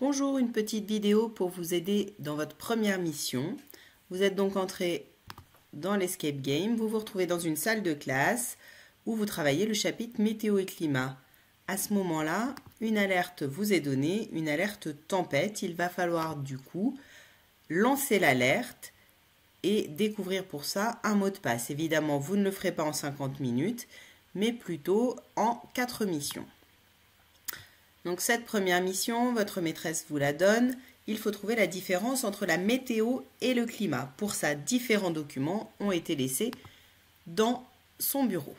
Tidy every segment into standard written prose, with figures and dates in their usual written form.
Bonjour, une petite vidéo pour vous aider dans votre première mission. Vous êtes donc entré dans l'Escape Game. Vous vous retrouvez dans une salle de classe où vous travaillez le chapitre météo et climat. À ce moment-là, une alerte vous est donnée, une alerte tempête. Il va falloir du coup lancer l'alerte et découvrir pour ça un mot de passe. Évidemment, vous ne le ferez pas en 50 minutes, mais plutôt en 4 missions. Donc cette première mission, votre maîtresse vous la donne. Il faut trouver la différence entre la météo et le climat. Pour ça, différents documents ont été laissés dans son bureau.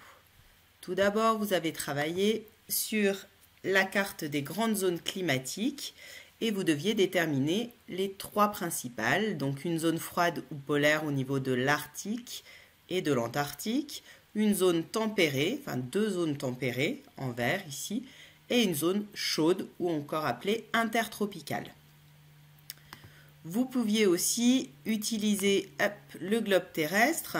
Tout d'abord, vous avez travaillé sur la carte des grandes zones climatiques et vous deviez déterminer les 3 principales. Donc une zone froide ou polaire au niveau de l'Arctique et de l'Antarctique, une zone tempérée, enfin 2 zones tempérées en vert ici, et une zone chaude ou encore appelée intertropicale. Vous pouviez aussi utiliser le globe terrestre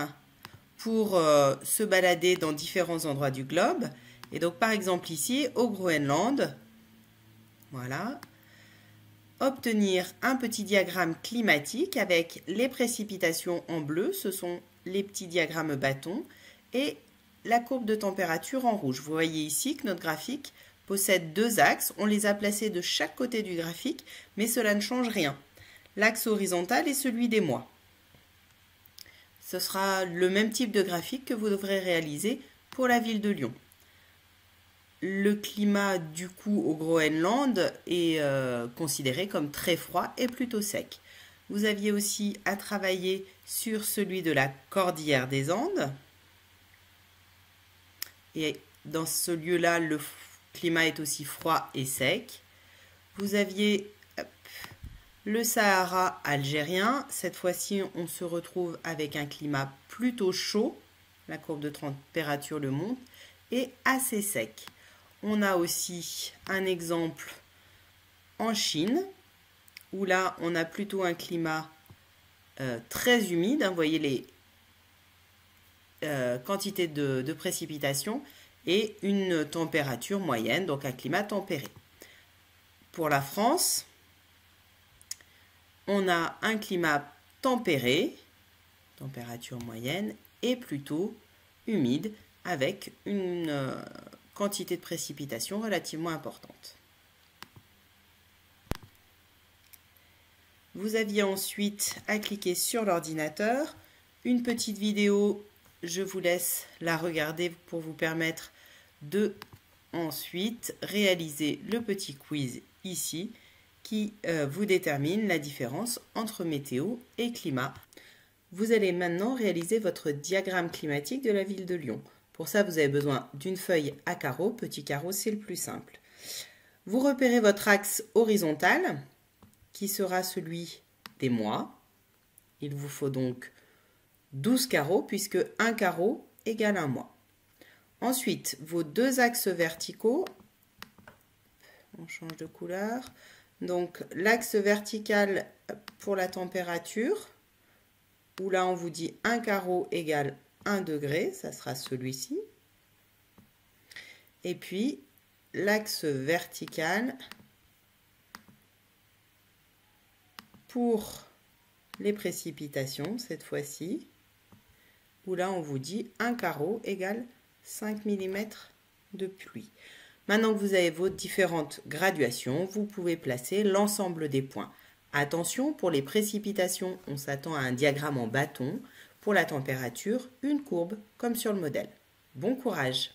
pour se balader dans différents endroits du globe. Et donc par exemple ici au Groenland, voilà, obtenir un petit diagramme climatique avec les précipitations en bleu, ce sont les petits diagrammes bâtons, et la courbe de température en rouge. Vous voyez ici que notre graphique possède 2 axes, on les a placés de chaque côté du graphique, mais cela ne change rien. L'axe horizontal est celui des mois. Ce sera le même type de graphique que vous devrez réaliser pour la ville de Lyon. Le climat du coup au Groenland est considéré comme très froid et plutôt sec. Vous aviez aussi à travailler sur celui de la cordillère des Andes. Et dans ce lieu-là, le climat est aussi froid et sec. Vous aviez le Sahara algérien. Cette fois-ci, on se retrouve avec un climat plutôt chaud. La courbe de température le montre. Et assez sec. On a aussi un exemple en Chine, où là, on a plutôt un climat très humide. Vous voyez les quantités de précipitations et une température moyenne, donc un climat tempéré. Pour la France, on a un climat tempéré, température moyenne, et plutôt humide, avec une quantité de précipitations relativement importante. Vous aviez ensuite à cliquer sur l'ordinateur. Une petite vidéo, je vous laisse la regarder pour vous permettre de ensuite réaliser le petit quiz ici qui vous détermine la différence entre météo et climat. Vous allez maintenant réaliser votre diagramme climatique de la ville de Lyon. Pour ça, vous avez besoin d'une feuille à carreaux. Petit carreau, c'est le plus simple. Vous repérez votre axe horizontal qui sera celui des mois. Il vous faut donc 12 carreaux puisque un carreau égale un mois. Ensuite, vos 2 axes verticaux, on change de couleur. Donc, l'axe vertical pour la température, où là on vous dit un carreau égale 1 degré, ça sera celui-ci. Et puis, l'axe vertical pour les précipitations, cette fois-ci, où là on vous dit un carreau égale 5 mm de pluie. Maintenant que vous avez vos différentes graduations, vous pouvez placer l'ensemble des points. Attention, pour les précipitations, on s'attend à un diagramme en bâton. Pour la température, une courbe, comme sur le modèle. Bon courage!